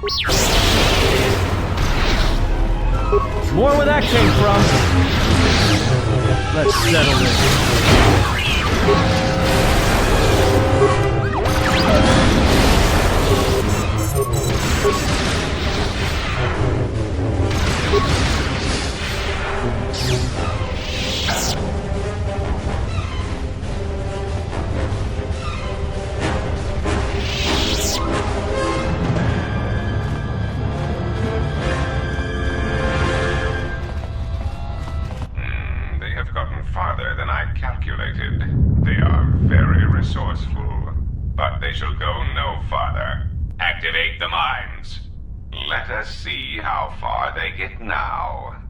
More where that came from. Let's settle but they shall go no farther. Activate the mines. Let us see how far they get now.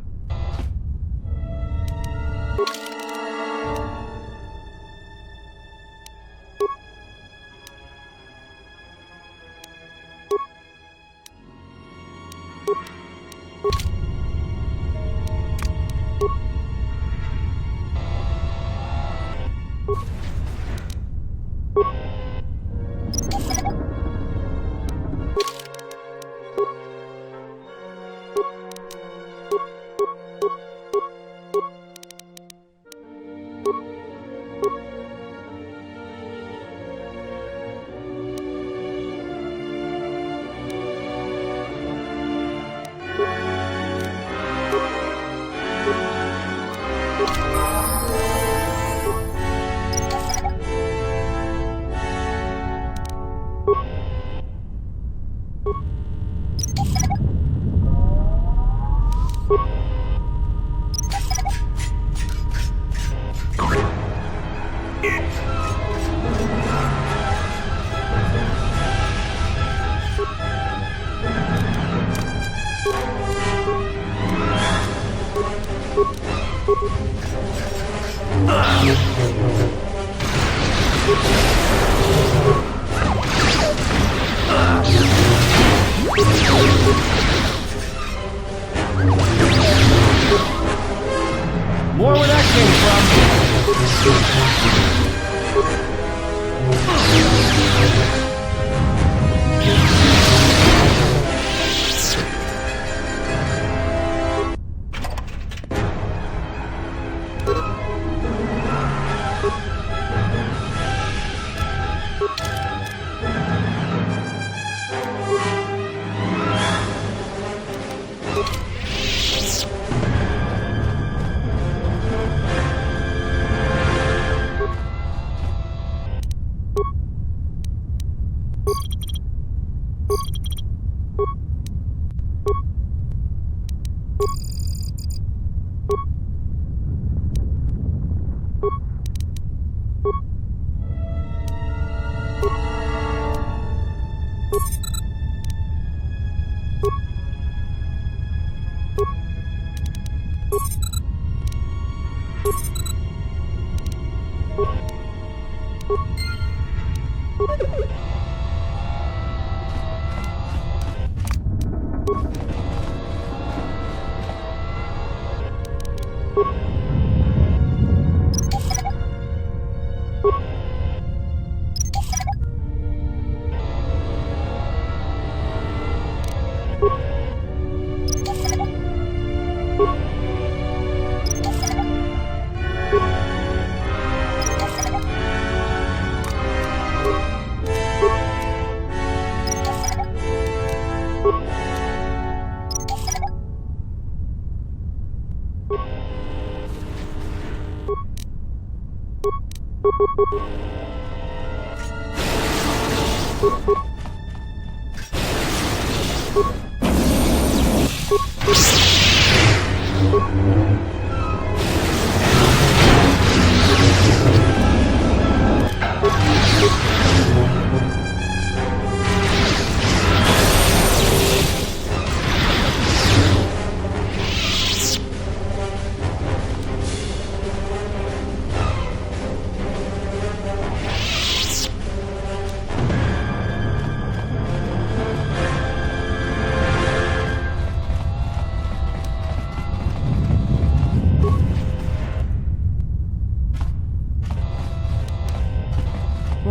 More where that came from.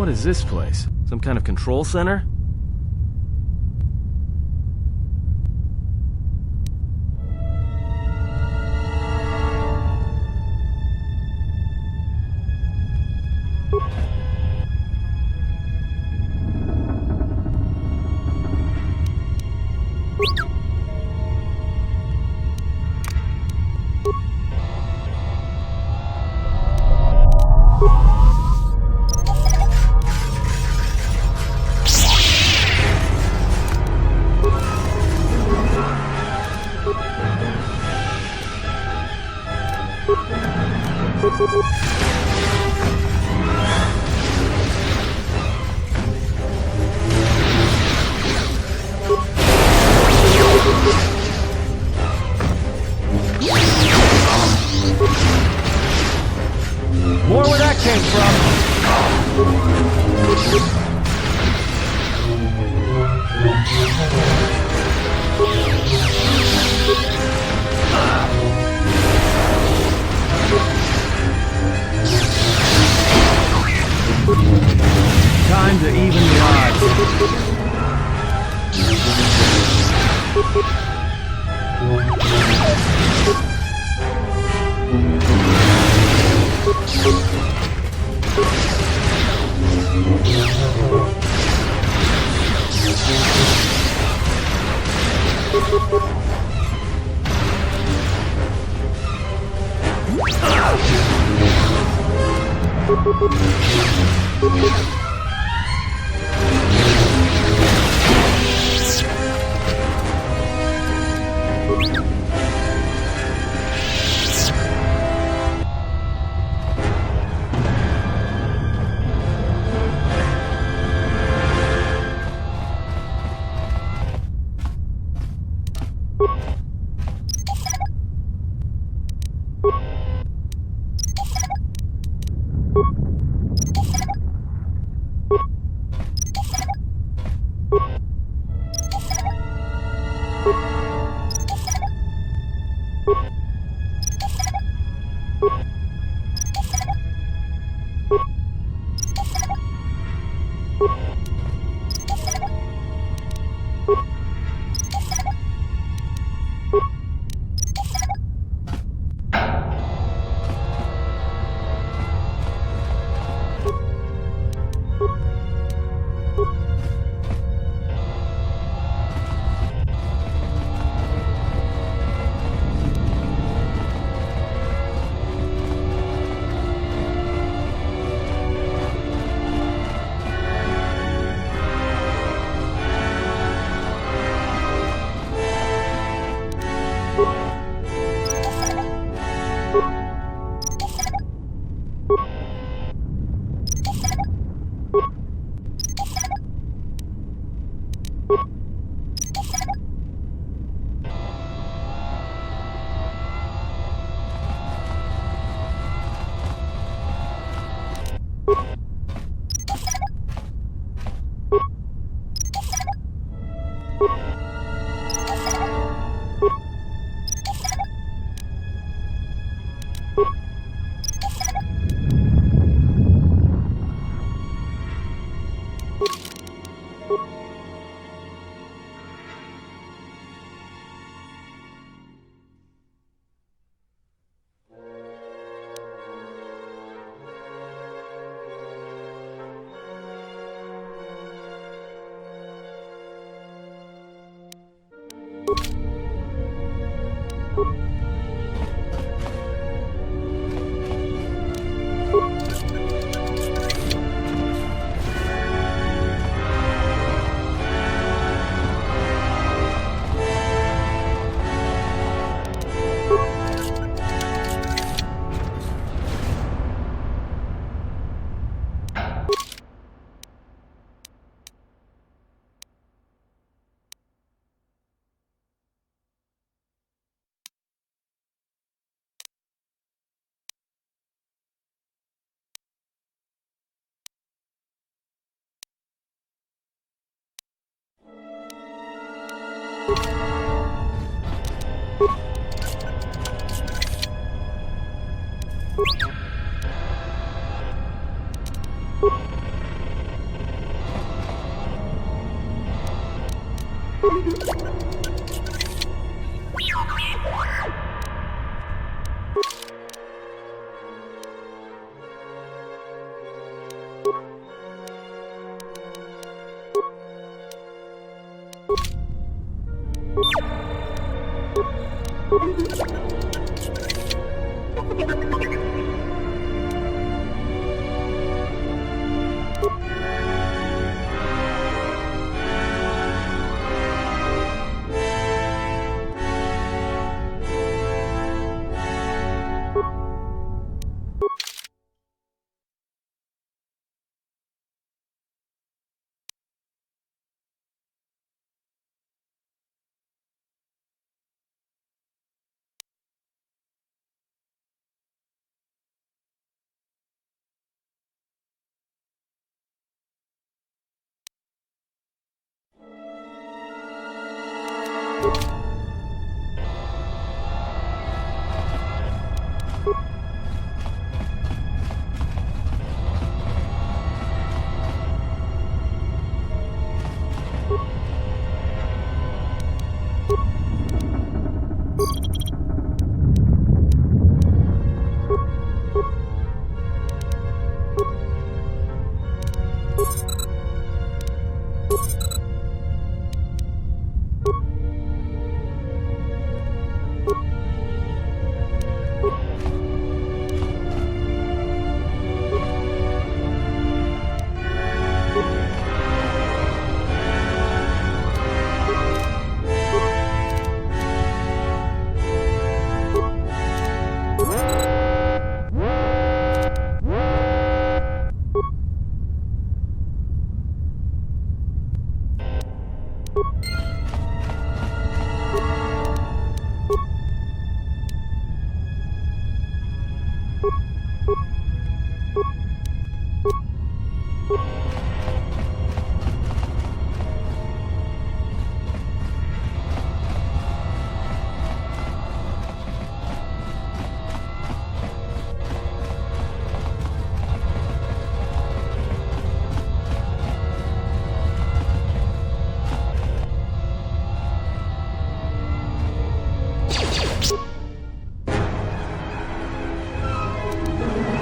What is this place? Some kind of control center? More where that came from. Time to even the odds.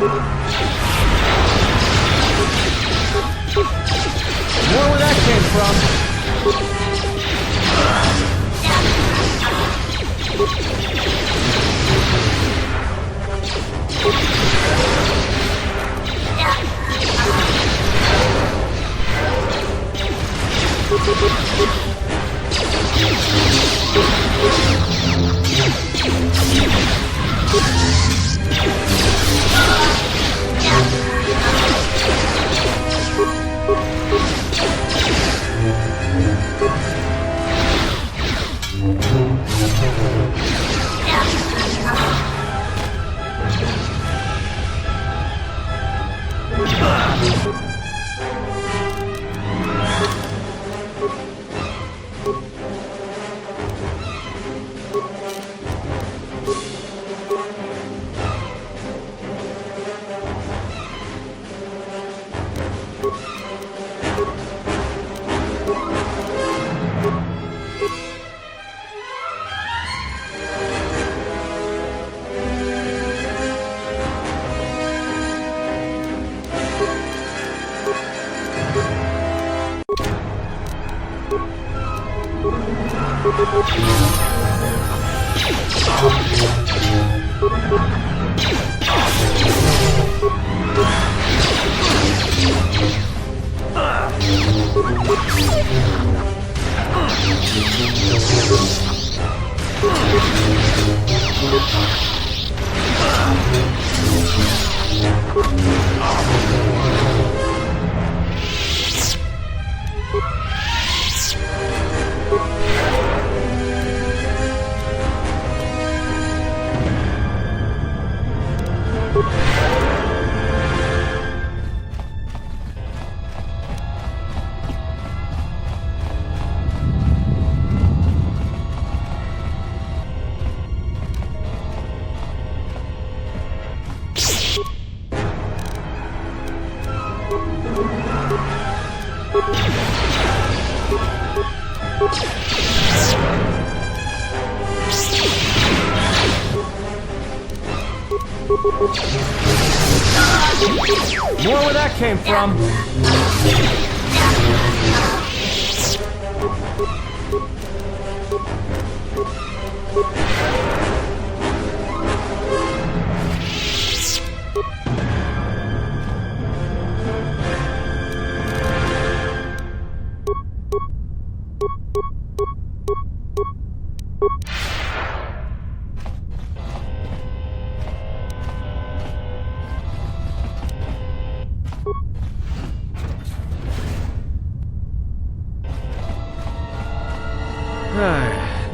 More where that came from. More where that came from.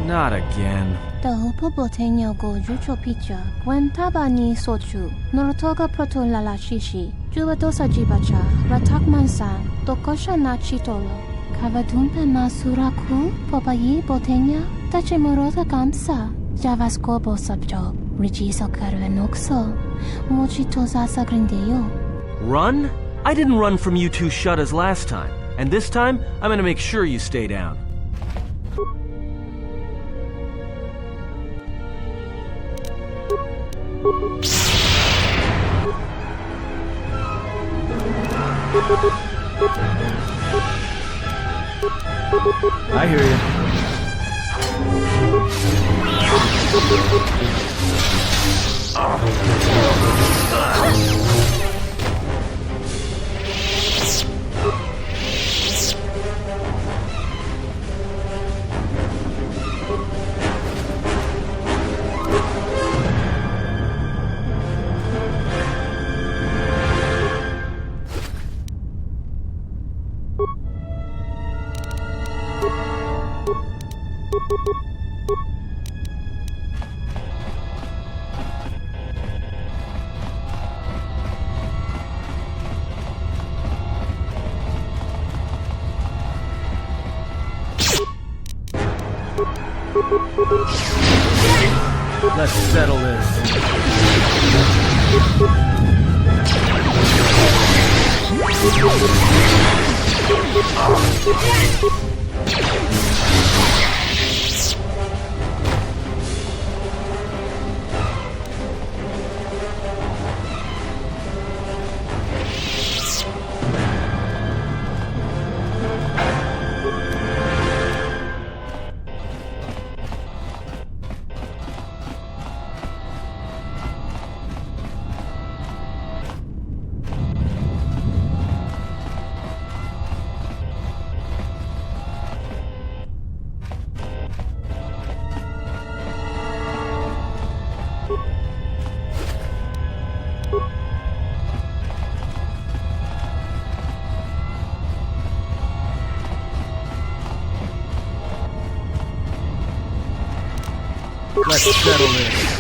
Not again. The Hupo Botenya go Jucho Picha, Gwen Tabani Sochu, Norotoga Proto Lala Shishi, Jubadosa Jibacha, Ratakmansan, Tokosha Nachitolo, Kavadumpe Masuraku, Popayi Botenya, Tachimorota Kamsa, Javaskobo Subjo, Rigiso Karuenoxo, Mochitosa Sagrindeyo. Run? I didn't run from you two Shaddaas last time, and this time I'm gonna make sure you stay down. I hear you. Let's settle this. Settle this.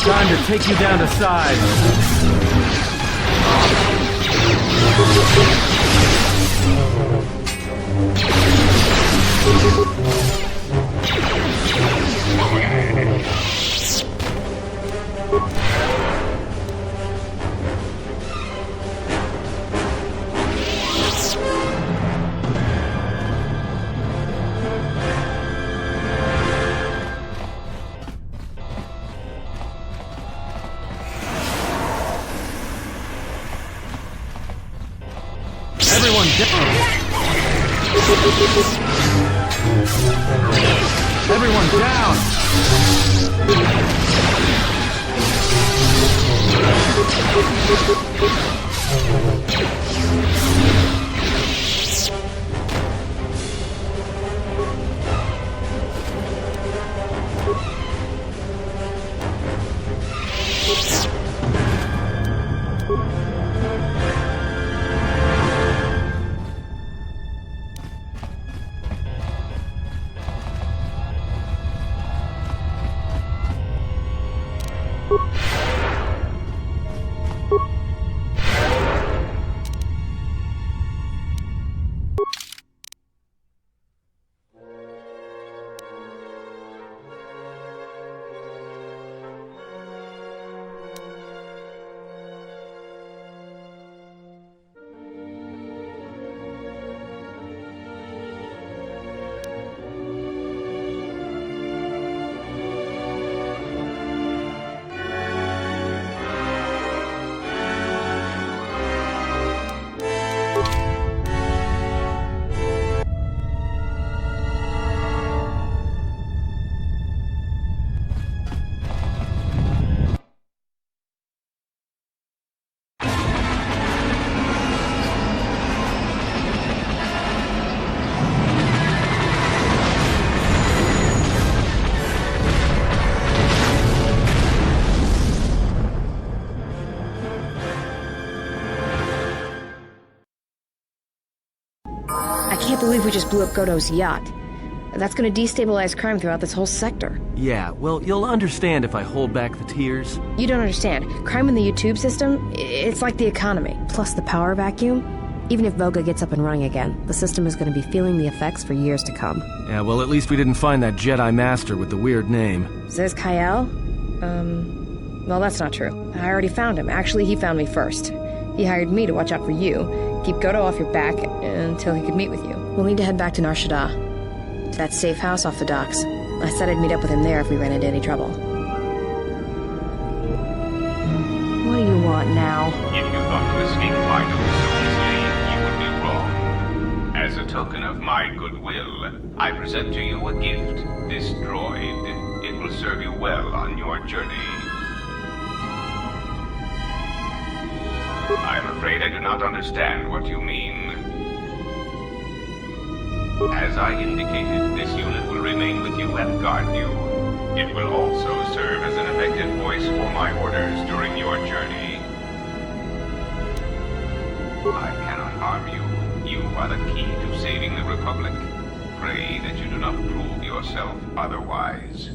Time to take you down to size. Everyone down! Everyone down! I can't believe we just blew up Goto's yacht. That's gonna destabilize crime throughout this whole sector. Yeah, well, you'll understand if I hold back the tears. You don't understand. Crime in the YouTube system, it's like the economy. Plus the power vacuum. Even if Voga gets up and running again, the system is gonna be feeling the effects for years to come. Yeah, well, at least we didn't find that Jedi Master with the weird name. Zez-Kai Ell? Well, that's not true. I already found him. Actually, he found me first. He hired me to watch out for you, keep Goto off your back until he could meet with you. We'll need to head back to Nar Shaddaa, to that safe house off the docks. I said I'd meet up with him there if we ran into any trouble. What do you want now? If you thought to escape my notice so easily, you would be wrong. As a token of my goodwill, I present to you a gift, this droid. It will serve you well on your journey. I'm afraid I do not understand what you mean. As I indicated, this unit will remain with you and guard you. It will also serve as an effective voice for my orders during your journey. I cannot harm you. You are the key to saving the Republic. Pray that you do not prove yourself otherwise.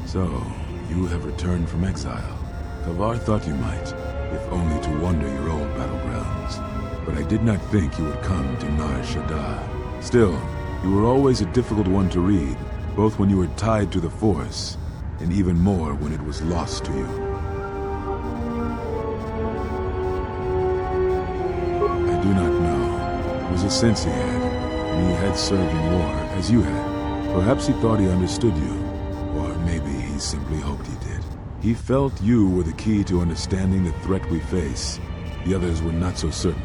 So, you have returned from exile. Kavar thought you might, if only to wander your old battlegrounds. But I did not think you would come to Nar Shaddaa. Still, You were always a difficult one to read, both when you were tied to the Force, and even more when it was lost to you. I do not know. It was a sense he had, and he had served in war, as you had. Perhaps he thought he understood you, or maybe he simply hoped he did. He felt you were the key to understanding the threat we face. The others were not so certain,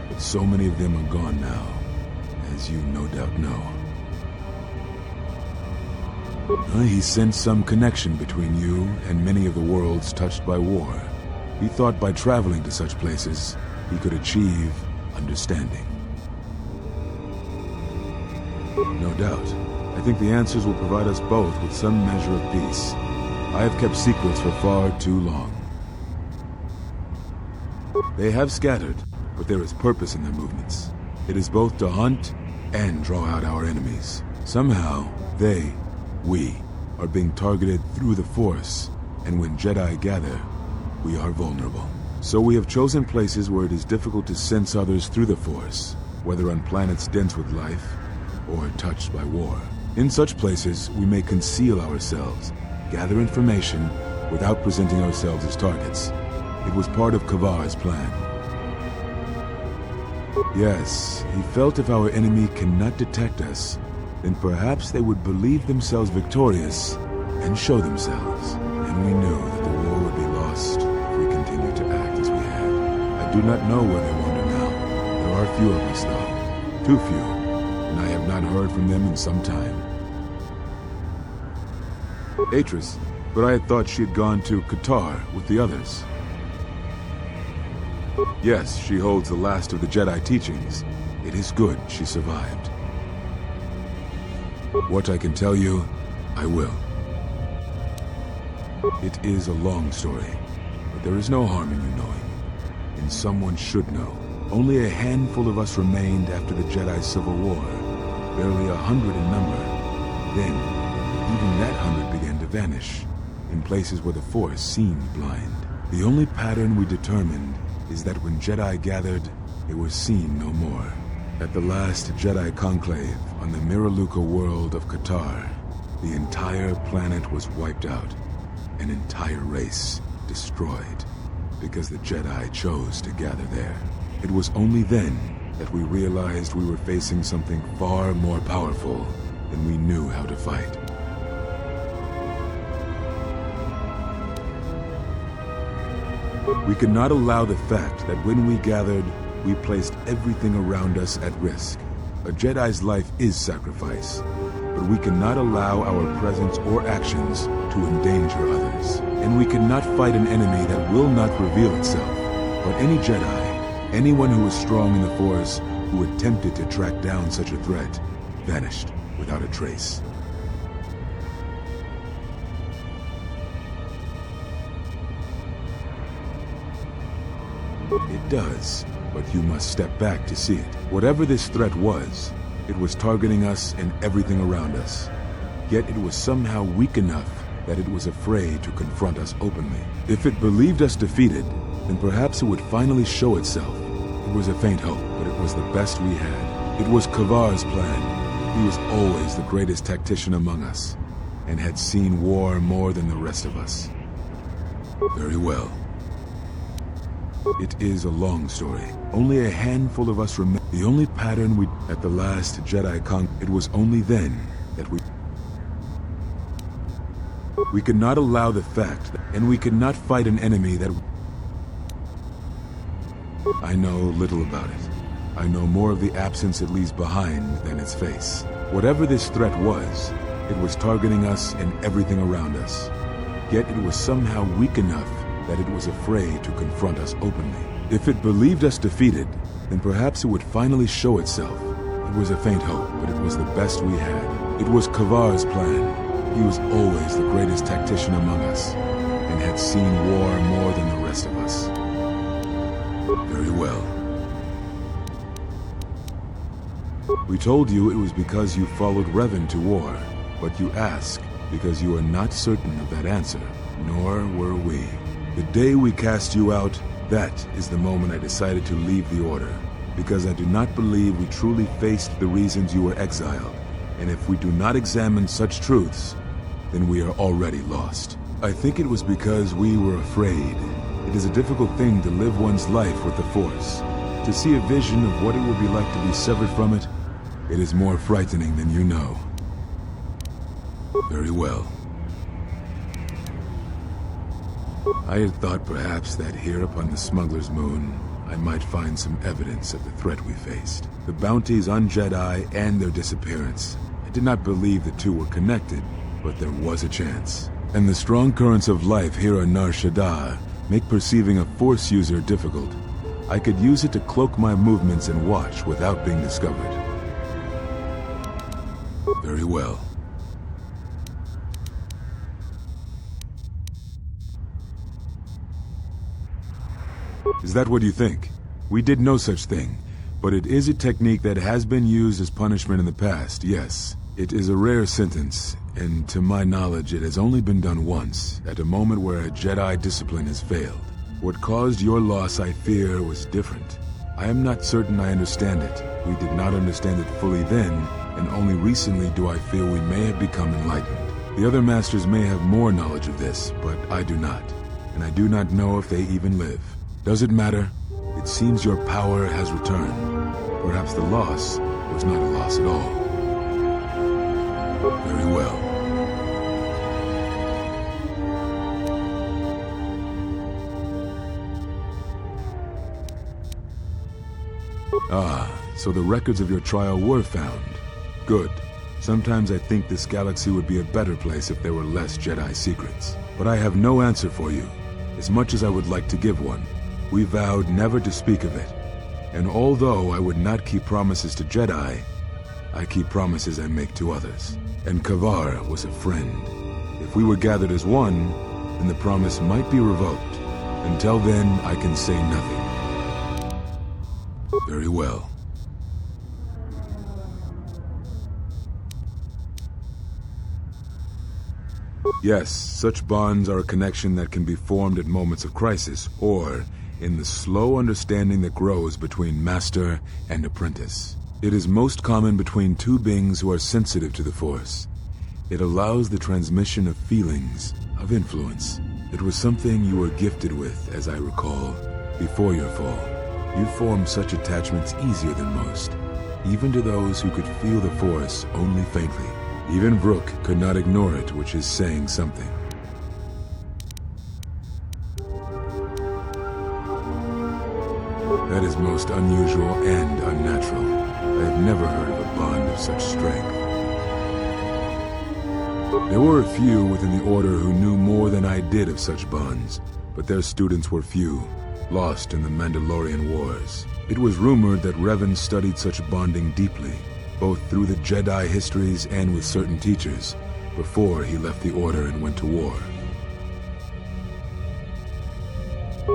but so many of them are gone now, as you no doubt know. He sensed some connection between you and many of the worlds touched by war. He thought by traveling to such places, he could achieve understanding. No doubt. I think the answers will provide us both with some measure of peace. I have kept secrets for far too long. They have scattered, but there is purpose in their movements. It is both to hunt and draw out our enemies. Somehow, we, are being targeted through the Force, and when Jedi gather, we are vulnerable. So we have chosen places where it is difficult to sense others through the Force, whether on planets dense with life, or touched by war. In such places, we may conceal ourselves, gather information, without presenting ourselves as targets. It was part of Kavar's plan. Yes, he felt if our enemy cannot detect us, then perhaps they would believe themselves victorious and show themselves. And we knew that the war would be lost if we continued to act as we had. I do not know where they wander now. There are few of us, though. Too few, and I have not heard from them in some time. Atris, but I had thought she had gone to KOTOR with the others. Yes, she holds the last of the Jedi teachings. It is good she survived. What I can tell you, I will. It is a long story, but there is no harm in you knowing. And someone should know. Only a handful of us remained after the Jedi Civil War, barely 100 in number. Then, even that 100 began to vanish, in places where the Force seemed blind. The only pattern we determined is that when Jedi gathered, they were seen no more. At the last Jedi conclave on the Miraluka world of KOTOR, the entire planet was wiped out, an entire race destroyed, because the Jedi chose to gather there. It was only then that we realized we were facing something far more powerful than we knew how to fight. We could not allow the fact that when we gathered, we placed everything around us at risk. A Jedi's life is sacrifice, but we cannot allow our presence or actions to endanger others. And we cannot fight an enemy that will not reveal itself. But any Jedi, anyone who was strong in the Force, who attempted to track down such a threat, vanished without a trace. It does, but you must step back to see it. Whatever this threat was, it was targeting us and everything around us. Yet it was somehow weak enough that it was afraid to confront us openly. If it believed us defeated, then perhaps it would finally show itself. It was a faint hope, but it was the best we had. It was Kavar's plan. He was always the greatest tactician among us, and had seen war more than the rest of us. Very well. It is a long story. Only a handful of us remain. The only pattern we... At the last Jedi it was only then that we could not allow the fact that... And we could not fight an enemy that... I know little about it. I know more of the absence it leaves behind than its face. Whatever this threat was, it was targeting us and everything around us. Yet it was somehow weak enough that it was afraid to confront us openly. If it believed us defeated, then perhaps it would finally show itself. It was a faint hope, but it was the best we had. It was Kavar's plan. He was always the greatest tactician among us, and had seen war more than the rest of us. Very well. We told you it was because you followed Revan to war, but you ask because you are not certain of that answer, nor were we. The day we cast you out, that is the moment I decided to leave the Order, because I do not believe we truly faced the reasons you were exiled. And if we do not examine such truths, then we are already lost. I think it was because we were afraid. It is a difficult thing to live one's life with the Force. To see a vision of what it would be like to be severed from it, it is more frightening than you know. Very well. I had thought perhaps that here upon the Smuggler's Moon, I might find some evidence of the threat we faced. The bounties on Jedi and their disappearance. I did not believe the two were connected, but there was a chance. And the strong currents of life here on Nar Shaddaa make perceiving a Force user difficult. I could use it to cloak my movements and watch without being discovered. Very well. Is that what you think? We did no such thing, but it is a technique that has been used as punishment in the past, yes. It is a rare sentence, and to my knowledge it has only been done once, at a moment where a Jedi discipline has failed. What caused your loss, I fear, was different. I am not certain I understand it. We did not understand it fully then, and only recently do I feel we may have become enlightened. The other masters may have more knowledge of this, but I do not, and I do not know if they even live. Does it matter? It seems your power has returned. Perhaps the loss was not a loss at all. Very well. Ah, so the records of your trial were found. Good. Sometimes I think this galaxy would be a better place if there were less Jedi secrets. But I have no answer for you, as much as I would like to give one. We vowed never to speak of it. And although I would not keep promises to Jedi, I keep promises I make to others. And KOTOR was a friend. If we were gathered as one, then the promise might be revoked. Until then, I can say nothing. Very well. Yes, such bonds are a connection that can be formed at moments of crisis, or in the slow understanding that grows between master and apprentice. It is most common between two beings who are sensitive to the Force. It allows the transmission of feelings, of influence. It was something you were gifted with, as I recall, before your fall. You formed such attachments easier than most, even to those who could feel the Force only faintly. Even Brook could not ignore it, which is saying something. That is most unusual and unnatural. I have never heard of a bond of such strength. There were a few within the Order who knew more than I did of such bonds, but their students were few, lost in the Mandalorian Wars. It was rumored that Revan studied such bonding deeply, both through the Jedi histories and with certain teachers, before he left the Order and went to war.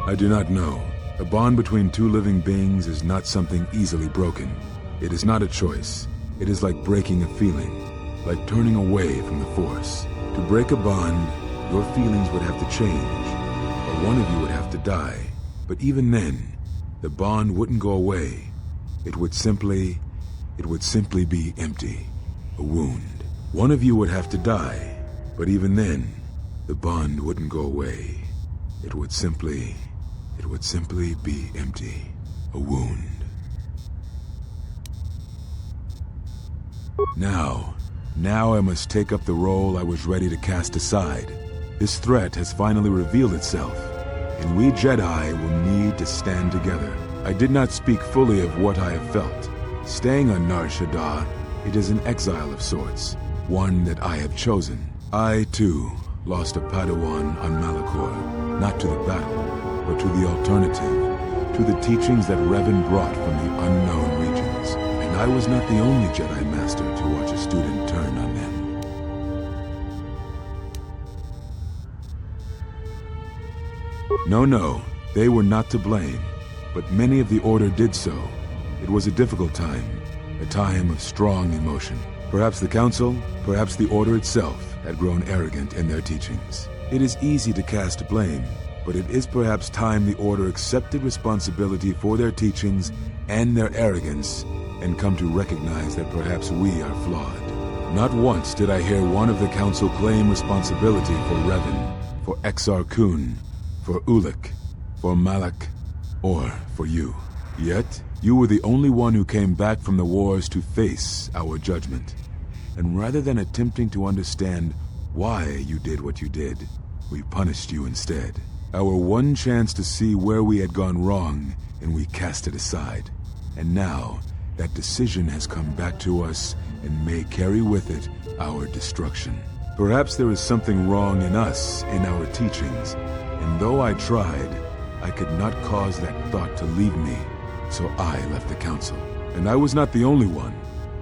I do not know. A bond between two living beings is not something easily broken. It is not a choice. It is like breaking a feeling, like turning away from the Force. To break a bond, your feelings would have to change, or one of you would have to die. But even then, the bond wouldn't go away. It would simply be empty, a wound. One of you would have to die, but even then, the bond wouldn't go away. It would simply be empty, a wound. Now I must take up the role I was ready to cast aside. This threat has finally revealed itself, and we Jedi will need to stand together. I did not speak fully of what I have felt. Staying on Nar Shaddaa, it is an exile of sorts, one that I have chosen. I, too, lost a Padawan on Malachor, not to the battle, but to the alternative, to the teachings that Revan brought from the unknown regions. And I was not the only Jedi Master to watch a student turn on them. No, they were not to blame, but many of the Order did so. It was a difficult time, a time of strong emotion. Perhaps the Council, perhaps the Order itself, had grown arrogant in their teachings. It is easy to cast blame, but it is perhaps time the Order accepted responsibility for their teachings and their arrogance, and come to recognize that perhaps we are flawed. Not once did I hear one of the Council claim responsibility for Revan, for Exar Kun, for Ulik, for Malak, or for you. Yet, you were the only one who came back from the wars to face our judgment. And rather than attempting to understand why you did what you did, we punished you instead. Our one chance to see where we had gone wrong, and we cast it aside. And now, that decision has come back to us and may carry with it our destruction. Perhaps there is something wrong in us, in our teachings, and though I tried, I could not cause that thought to leave me, so I left the Council. And I was not the only one.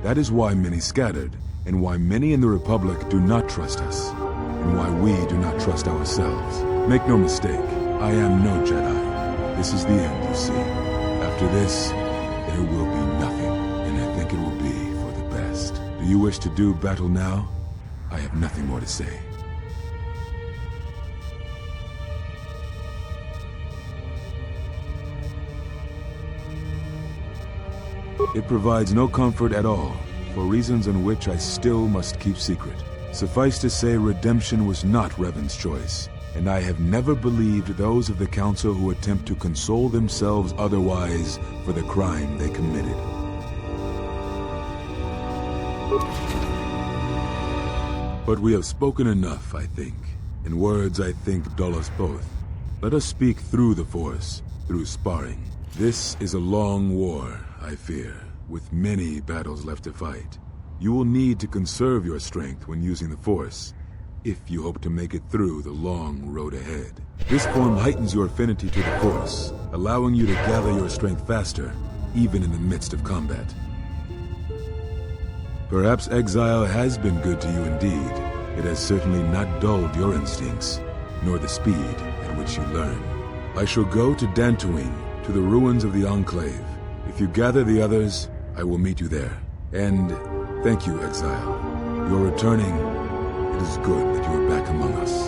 That is why many scattered, and why many in the Republic do not trust us, and why we do not trust ourselves. Make no mistake, I am no Jedi. This is the end, you see. After this, there will be nothing, and I think it will be for the best. Do you wish to do battle now? I have nothing more to say. It provides no comfort at all, for reasons on which I still must keep secret. Suffice to say, redemption was not Revan's choice, and I have never believed those of the Council who attempt to console themselves otherwise for the crime they committed. But we have spoken enough, I think, and words, I think, dull us both. Let us speak through the Force, through sparring. This is a long war, I fear, with many battles left to fight. You will need to conserve your strength when using the Force, if you hope to make it through the long road ahead. This form heightens your affinity to the Force, allowing you to gather your strength faster, even in the midst of combat. Perhaps exile has been good to you indeed. It has certainly not dulled your instincts, nor the speed at which you learn. I shall go to Dantooine, to the ruins of the Enclave. If you gather the others, I will meet you there. And thank you, Exile. You're returning. It is good that you are back among us.